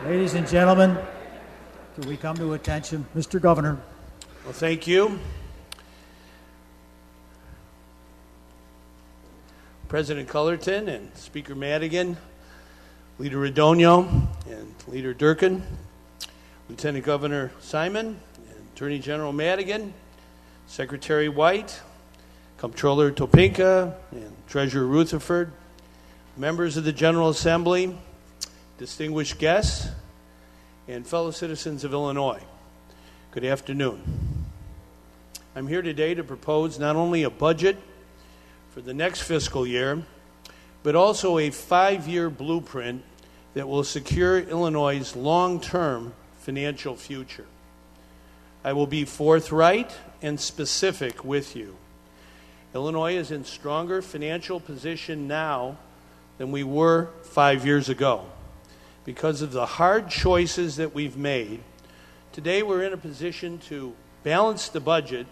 Ladies and gentlemen, can we come to attention? Mr. Governor. Well, thank you. President Cullerton and Speaker Madigan, Leader Radonio and Leader Durkin, Lieutenant Governor Simon, and Attorney General Madigan, Secretary White, Comptroller Topinka, and Treasurer Rutherford, members of the General Assembly, distinguished guests, and fellow citizens of Illinois, good afternoon. I'm here today to propose not only a budget for the next fiscal year, but also a 5-year blueprint that will secure Illinois' long-term financial future. I will be forthright and specific with you. Illinois is in stronger financial position now than we were 5 years ago. Because of the hard choices that we've made, today we're in a position to balance the budget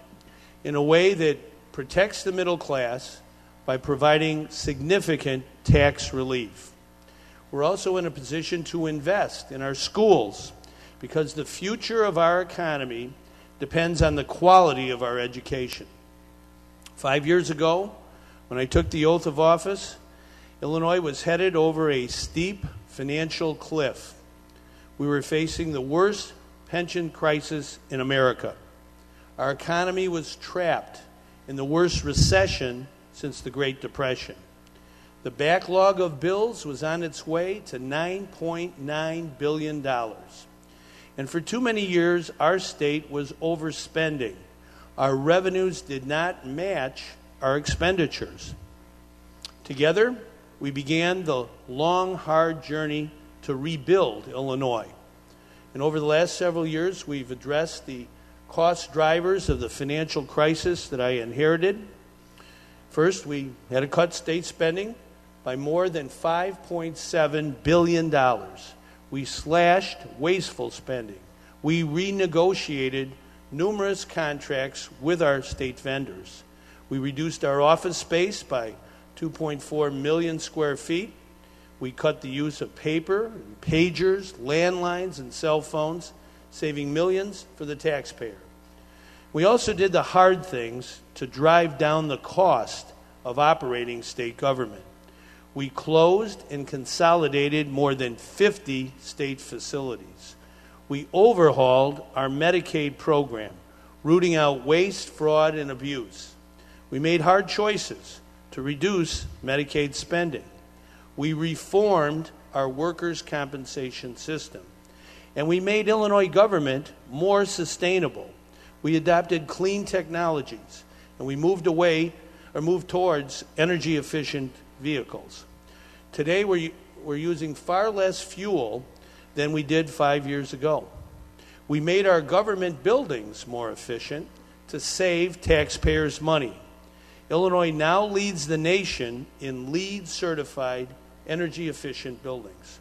in a way that protects the middle class by providing significant tax relief. We're also in a position to invest in our schools because the future of our economy depends on the quality of our education. 5 years ago, when I took the oath of office, Illinois was headed over a steep financial cliff. We were facing the worst pension crisis in America. Our economy was trapped in the worst recession since the Great Depression. The backlog of bills was on its way to $9.9 billion. And for too many years, our state was overspending. Our revenues did not match our expenditures. Together, we began the long, hard journey to rebuild Illinois. And over the last several years, we've addressed the cost drivers of the financial crisis that I inherited. First, we had to cut state spending by more than $5.7 billion. We slashed wasteful spending. We renegotiated numerous contracts with our state vendors. We reduced our office space by 2.4 million square feet. We cut the use of paper, and pagers, landlines, and cell phones, saving millions for the taxpayer. We also did the hard things to drive down the cost of operating state government. We closed and consolidated more than 50 state facilities. We overhauled our Medicaid program, rooting out waste, fraud, and abuse. We made hard choices to reduce Medicaid spending. We reformed our workers' compensation system. And we made Illinois government more sustainable. We adopted clean technologies, and we moved towards energy-efficient vehicles. Today, we're using far less fuel than we did 5 years ago. We made our government buildings more efficient to save taxpayers money. Illinois now leads the nation in LEED-certified energy-efficient buildings.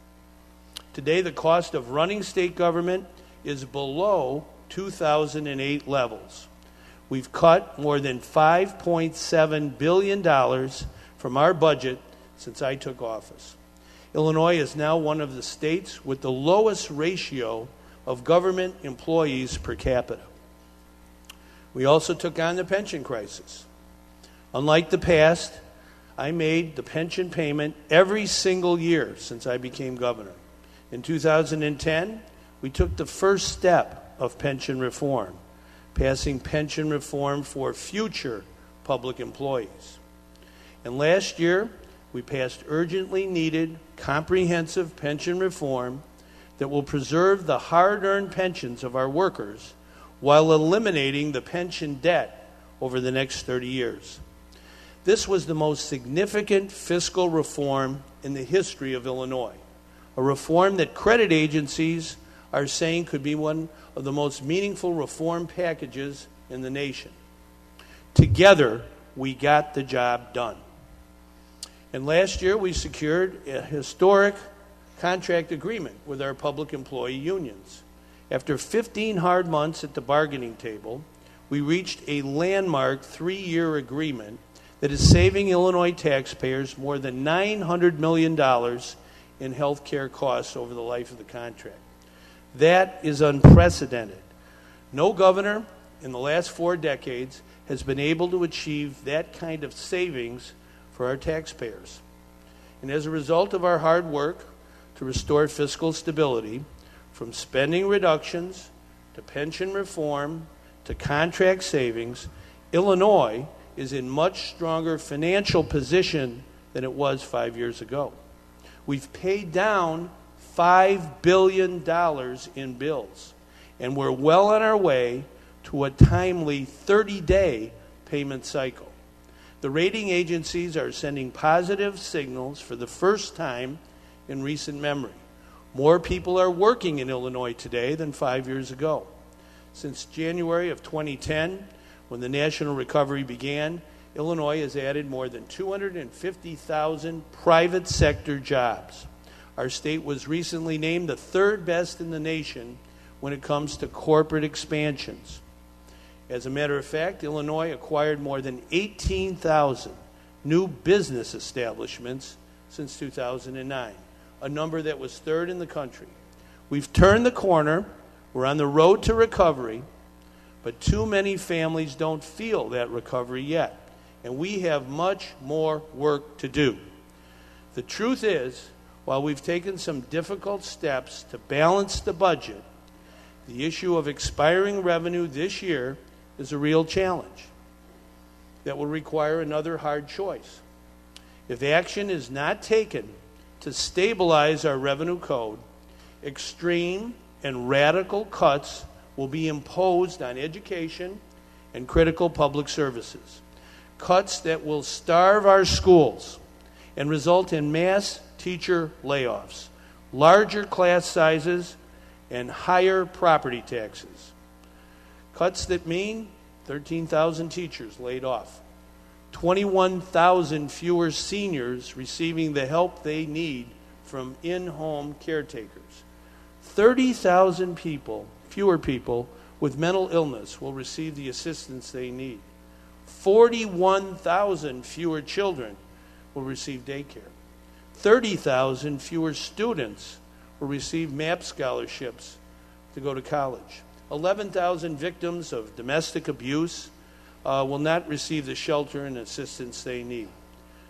Today, the cost of running state government is below 2008 levels. We've cut more than $5.7 billion from our budget since I took office. Illinois is now one of the states with the lowest ratio of government employees per capita. We also took on the pension crisis. Unlike the past, I made the pension payment every single year since I became governor. In 2010, we took the first step of pension reform, passing pension reform for future public employees. And last year, we passed urgently needed comprehensive pension reform that will preserve the hard-earned pensions of our workers while eliminating the pension debt over the next 30 years. This was the most significant fiscal reform in the history of Illinois, a reform that credit agencies are saying could be one of the most meaningful reform packages in the nation. Together, we got the job done. And last year, we secured a historic contract agreement with our public employee unions. After 15 hard months at the bargaining table, we reached a landmark 3-year agreement that is saving Illinois taxpayers more than $900 million in health care costs over the life of the contract. That is unprecedented. No governor in the last 4 decades has been able to achieve that kind of savings for our taxpayers. And as a result of our hard work to restore fiscal stability, from spending reductions to pension reform to contract savings, Illinois is in much stronger financial position than it was 5 years ago. We've paid down $5 billion in bills, and we're well on our way to a timely 30-day payment cycle. The rating agencies are sending positive signals for the first time in recent memory. More people are working in Illinois today than 5 years ago. Since January of 2010, when the national recovery began, Illinois has added more than 250,000 private sector jobs. Our state was recently named the 3rd best in the nation when it comes to corporate expansions. As a matter of fact, Illinois acquired more than 18,000 new business establishments since 2009, a number that was 3rd in the country. We've turned the corner. We're on the road to recovery, but too many families don't feel that recovery yet, and we have much more work to do. The truth is, while we've taken some difficult steps to balance the budget, the issue of expiring revenue this year is a real challenge that will require another hard choice. If action is not taken to stabilize our revenue code, extreme and radical cuts will be imposed on education and critical public services. Cuts that will starve our schools and result in mass teacher layoffs, larger class sizes, and higher property taxes. Cuts that mean 13,000 teachers laid off, 21,000 fewer seniors receiving the help they need from in-home caretakers. 30,000 fewer people with mental illness will receive the assistance they need. 41,000 fewer children will receive daycare. 30,000 fewer students will receive MAP scholarships to go to college. 11,000 victims of domestic abuse will not receive the shelter and assistance they need.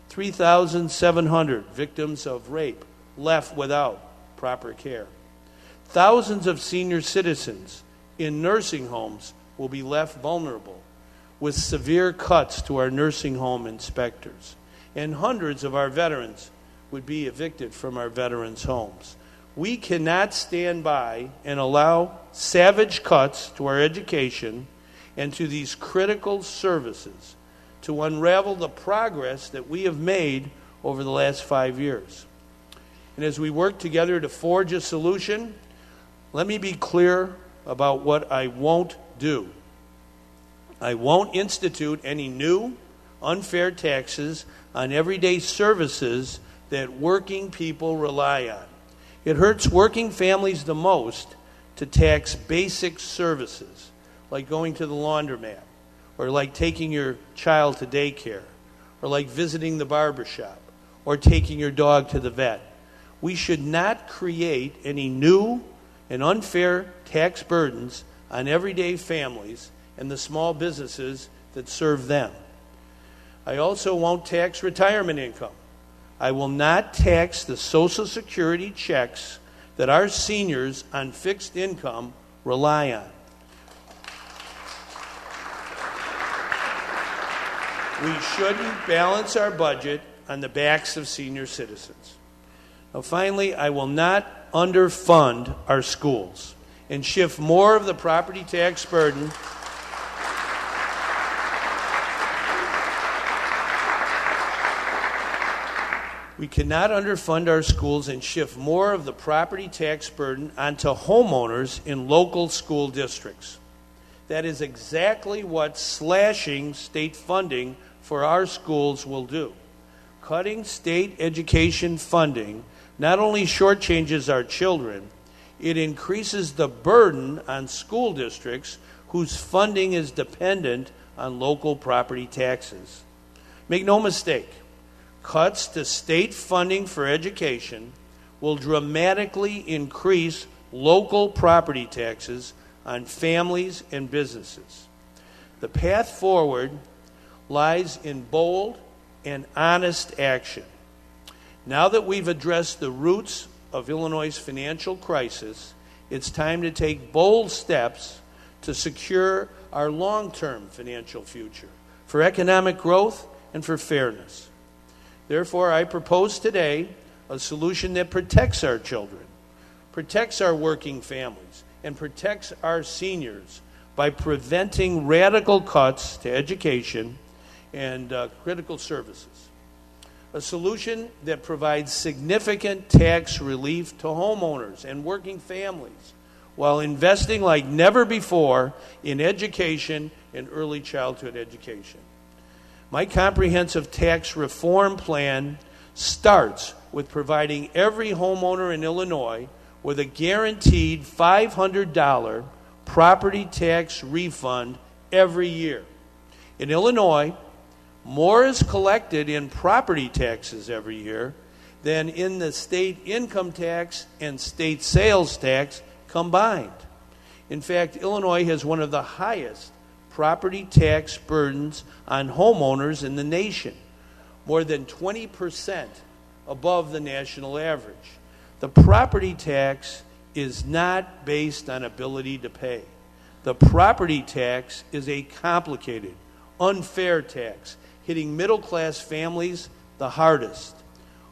3,700 victims of rape left without proper care. Thousands of senior citizens in nursing homes will be left vulnerable with severe cuts to our nursing home inspectors. And hundreds of our veterans would be evicted from our veterans' homes. We cannot stand by and allow savage cuts to our education and to these critical services to unravel the progress that we have made over the last 5 years. And as we work together to forge a solution, let me be clear about what I won't do. I won't institute any new, unfair taxes on everyday services that working people rely on. It hurts working families the most to tax basic services, like going to the laundromat, or like taking your child to daycare, or like visiting the barbershop, or taking your dog to the vet. We should not create any new and unfair tax burdens on everyday families and the small businesses that serve them. I also won't tax retirement income. I will not tax the Social Security checks that our seniors on fixed income rely on. We shouldn't balance our budget on the backs of senior citizens. Now, finally, I will not underfund our schools and shift more of the property tax burden We cannot underfund our schools and shift more of the property tax burden onto homeowners in local school districts. That is exactly what slashing state funding for our schools will do. Cutting state education funding not only shortchanges our children, it increases the burden on school districts whose funding is dependent on local property taxes. Make no mistake, cuts to state funding for education will dramatically increase local property taxes on families and businesses. The path forward lies in bold and honest action. Now that we've addressed the roots of Illinois' financial crisis, it's time to take bold steps to secure our long-term financial future, for economic growth and for fairness. Therefore, I propose today a solution that protects our children, protects our working families, and protects our seniors by preventing radical cuts to education and critical services. A solution that provides significant tax relief to homeowners and working families while investing like never before in education and early childhood education. My comprehensive tax reform plan starts with providing every homeowner in Illinois with a guaranteed $500 property tax refund every year. In Illinois, more is collected in property taxes every year than in the state income tax and state sales tax combined. In fact, Illinois has one of the highest property tax burdens on homeowners in the nation, more than 20% above the national average. The property tax is not based on ability to pay. The property tax is a complicated, unfair tax, hitting middle-class families the hardest.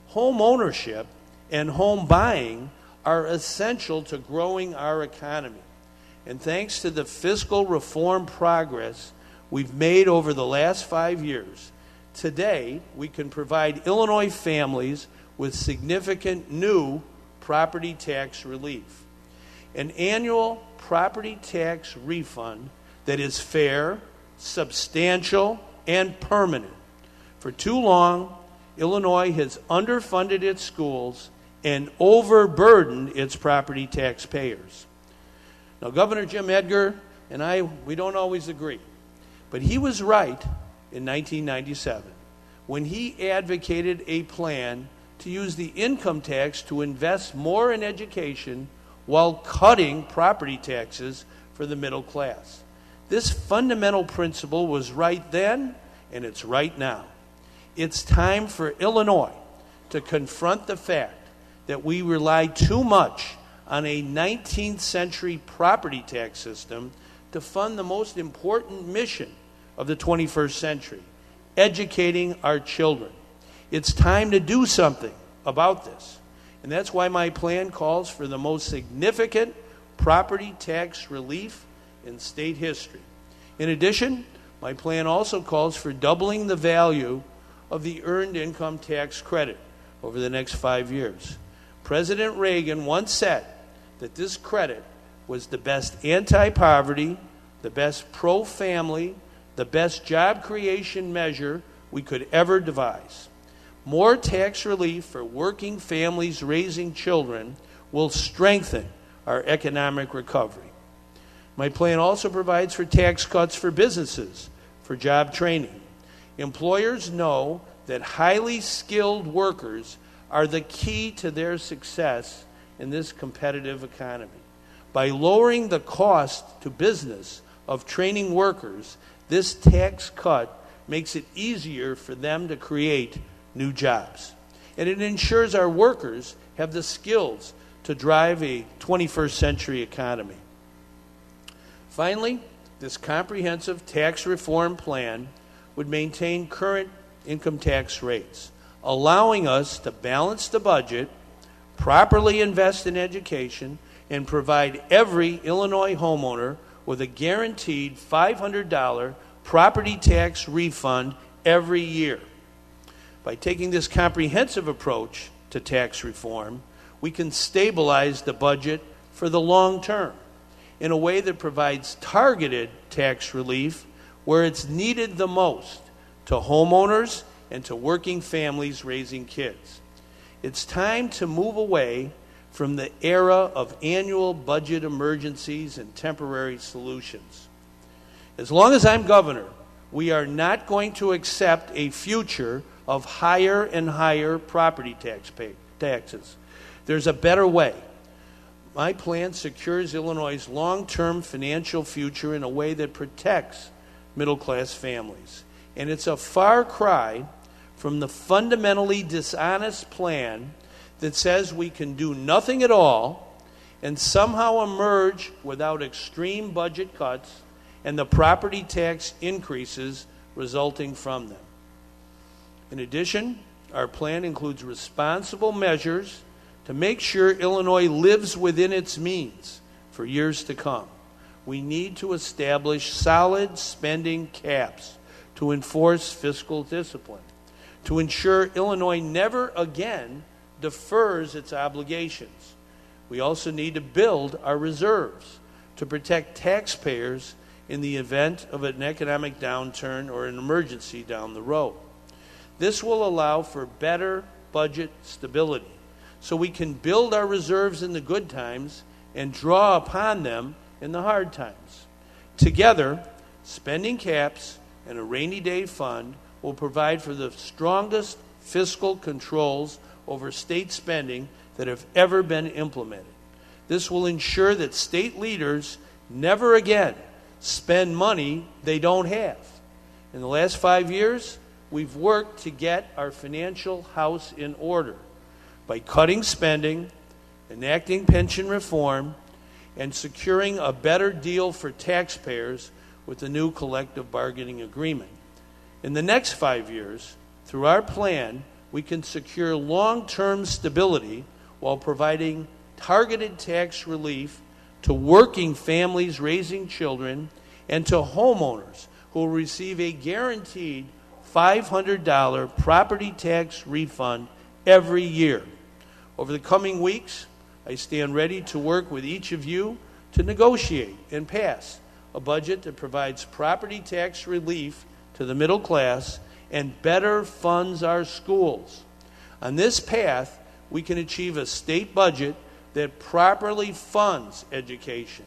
Home ownership and home buying are essential to growing our economy. And thanks to the fiscal reform progress we've made over the last 5 years, today we can provide Illinois families with significant new property tax relief. An annual property tax refund that is fair, substantial, and permanent. For too long, Illinois has underfunded its schools and overburdened its property tax payers. Now, Governor Jim Edgar and I, we don't always agree, but he was right in 1997 when he advocated a plan to use the income tax to invest more in education while cutting property taxes for the middle class. This fundamental principle was right then, and it's right now. It's time for Illinois to confront the fact that we rely too much on a 19th century property tax system to fund the most important mission of the 21st century, educating our children. It's time to do something about this. And that's why my plan calls for the most significant property tax relief in state history. In addition, my plan also calls for doubling the value of the earned income tax credit over the next 5 years. President Reagan once said that this credit was the best anti-poverty, the best pro-family, the best job creation measure we could ever devise. More tax relief for working families raising children will strengthen our economic recovery. My plan also provides for tax cuts for businesses, for job training. Employers know that highly skilled workers are the key to their success in this competitive economy. By lowering the cost to business of training workers, this tax cut makes it easier for them to create new jobs. And it ensures our workers have the skills to drive a 21st century economy. Finally, this comprehensive tax reform plan would maintain current income tax rates, allowing us to balance the budget, properly invest in education, and provide every Illinois homeowner with a guaranteed $500 property tax refund every year. By taking this comprehensive approach to tax reform, we can stabilize the budget for the long term in a way that provides targeted tax relief where it's needed the most to homeowners and to working families raising kids. It's time to move away from the era of annual budget emergencies and temporary solutions. As long as I'm governor, we are not going to accept a future of higher and higher property tax taxes. There's a better way. My plan secures Illinois' long-term financial future in a way that protects middle-class families. And it's a far cry from the fundamentally dishonest plan that says we can do nothing at all and somehow emerge without extreme budget cuts and the property tax increases resulting from them. In addition, our plan includes responsible measures to make sure Illinois lives within its means for years to come. We need to establish solid spending caps to enforce fiscal discipline, to ensure Illinois never again defers its obligations. We also need to build our reserves to protect taxpayers in the event of an economic downturn or an emergency down the road. This will allow for better budget stability, so we can build our reserves in the good times and draw upon them in the hard times. Together, spending caps and a rainy day fund will provide for the strongest fiscal controls over state spending that have ever been implemented. This will ensure that state leaders never again spend money they don't have. In the last 5 years, we've worked to get our financial house in order by cutting spending, enacting pension reform, and securing a better deal for taxpayers with the new collective bargaining agreement. In the next 5 years, through our plan, we can secure long-term stability while providing targeted tax relief to working families raising children and to homeowners who will receive a guaranteed $500 property tax refund every year. Over the coming weeks, I stand ready to work with each of you to negotiate and pass a budget that provides property tax relief to the middle class and better funds our schools. On this path, we can achieve a state budget that properly funds education,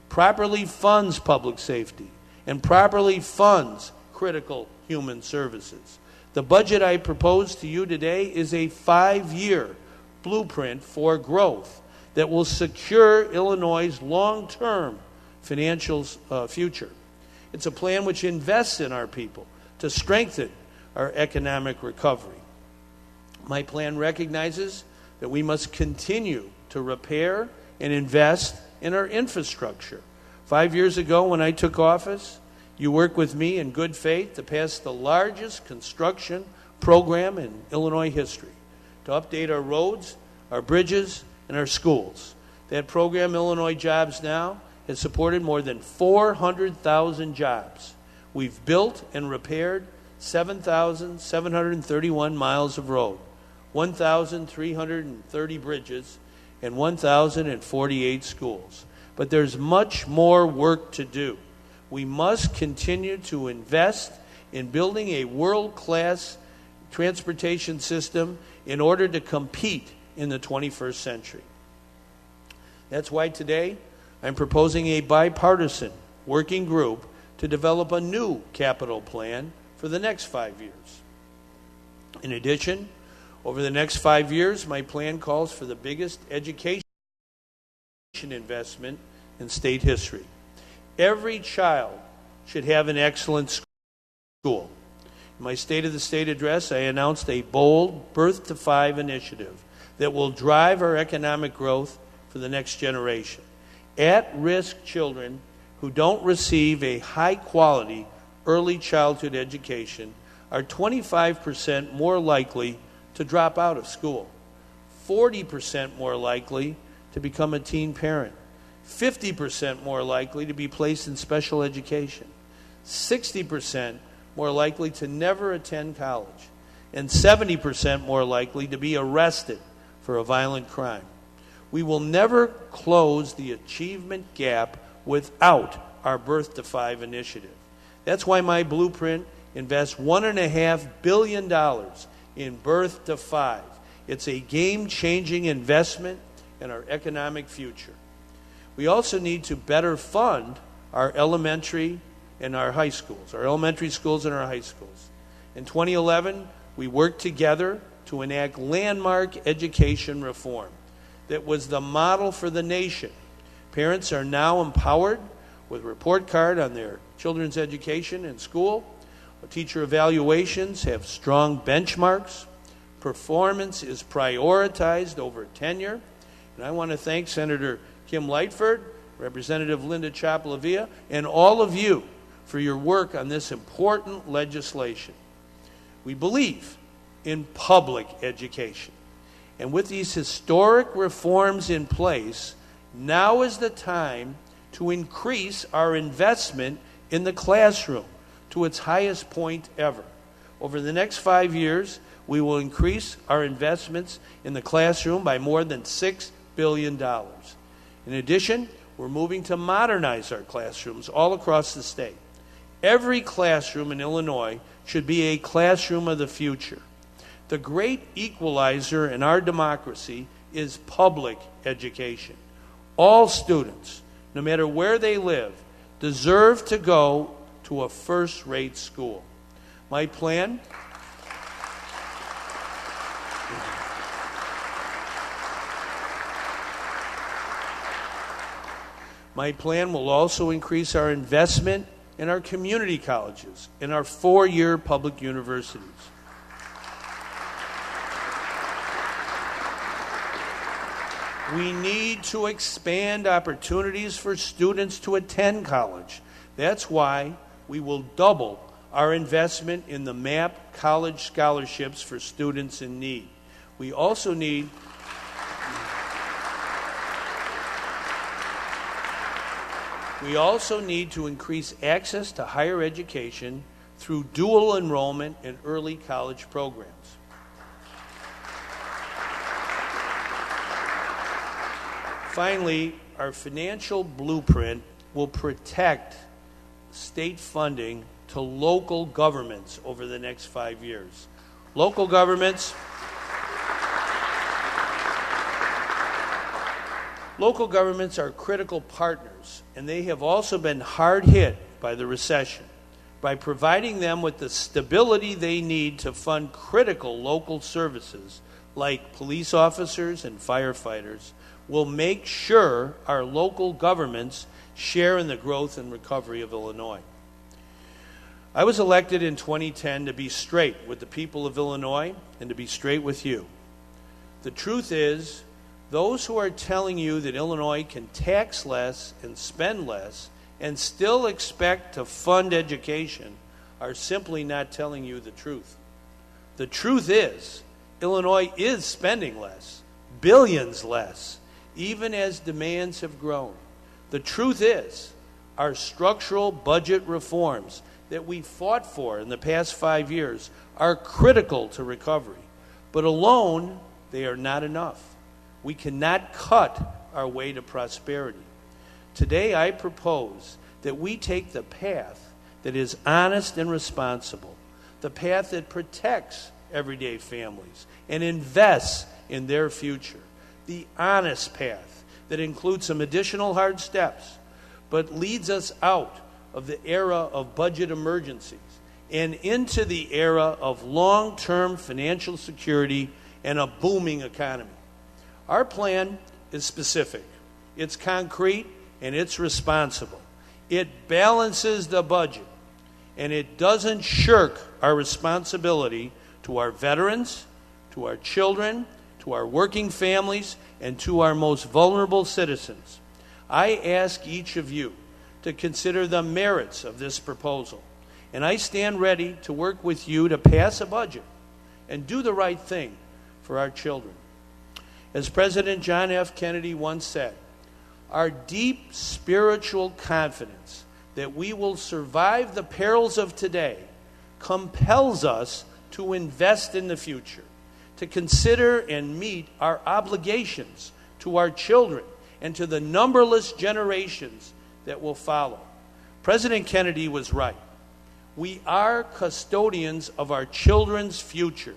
properly funds public safety, and properly funds critical human services. The budget I propose to you today is a 5-year blueprint for growth that will secure Illinois' long-term financial future. It's a plan which invests in our people to strengthen our economic recovery. My plan recognizes that we must continue to repair and invest in our infrastructure. 5 years ago, when I took office, you worked with me in good faith to pass the largest construction program in Illinois history to update our roads, our bridges, and our schools. That program, Illinois Jobs Now, has supported more than 400,000 jobs. We've built and repaired 7,731 miles of road, 1,330 bridges, and 1,048 schools. But there's much more work to do. We must continue to invest in building a world-class transportation system in order to compete in the 21st century. That's why today I'm proposing a bipartisan working group to develop a new capital plan for the next 5 years. In addition, over the next 5 years, my plan calls for the biggest education investment in state history. Every child should have an excellent school. In my State of the State address, I announced a bold Birth to 5 initiative that will drive our economic growth for the next generation. At-risk children who don't receive a high-quality early childhood education are 25% more likely to drop out of school, 40% more likely to become a teen parent, 50% more likely to be placed in special education, 60% more likely to never attend college, and 70% more likely to be arrested for a violent crime. We will never close the achievement gap without our Birth to 5 initiative. That's why my blueprint invests $1.5 billion in Birth to 5. It's a game-changing investment in our economic future. We also need to better fund our elementary and our high schools, our elementary schools and our high schools. In 2011, we worked together to to enact landmark education reform that was the model for the nation. Parents are now empowered with a report card on their children's education in school. Teacher evaluations have strong benchmarks. Performance is prioritized over tenure. And I want to thank Senator Kim Lightford, Representative Linda Chapellavia, and all of you for your work on this important legislation. We believe in public education. And with these historic reforms in place, now is the time to increase our investment in the classroom to its highest point ever. Over the next 5 years, we will increase our investments in the classroom by more than $6 billion. In addition, we're moving to modernize our classrooms all across the state. Every classroom in Illinois should be a classroom of the future. The great equalizer in our democracy is public education. All students, no matter where they live, deserve to go to a first-rate school. My plan will also increase our investment in our community colleges, in our four-year public universities. We need to expand opportunities for students to attend college. That's why we will double our investment in the MAP college scholarships for students in need. We also need to increase access to higher education through dual enrollment in early college programs. Finally, our financial blueprint will protect state funding to local governments over the next 5 years. Local governments are critical partners, and they have also been hard hit by the recession. By providing them with the stability they need to fund critical local services like police officers and firefighters, will make sure our local governments share in the growth and recovery of Illinois. I was elected in 2010 to be straight with the people of Illinois and to be straight with you. The truth is, those who are telling you that Illinois can tax less and spend less and still expect to fund education are simply not telling you the truth. The truth is, Illinois is spending less, billions less, even as demands have grown. The truth is, our structural budget reforms that we fought for in the past 5 years are critical to recovery. But alone, they are not enough. We cannot cut our way to prosperity. Today, I propose that we take the path that is honest and responsible, the path that protects everyday families and invests in their future, the honest path that includes some additional hard steps, but leads us out of the era of budget emergencies and into the era of long-term financial security and a booming economy. Our plan is specific, it's concrete, and it's responsible. It balances the budget, and it doesn't shirk our responsibility to our veterans, to our children, to our working families, and to our most vulnerable citizens. I ask each of you to consider the merits of this proposal, and I stand ready to work with you to pass a budget and do the right thing for our children. As President John F. Kennedy once said, our deep spiritual confidence that we will survive the perils of today compels us to invest in the future, to consider and meet our obligations to our children and to the numberless generations that will follow. President Kennedy was right. We are custodians of our children's future.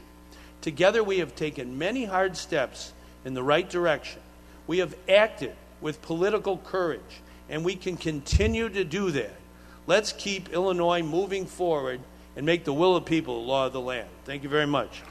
Together we have taken many hard steps in the right direction. We have acted with political courage, and we can continue to do that. Let's keep Illinois moving forward and make the will of people the law of the land. Thank you very much.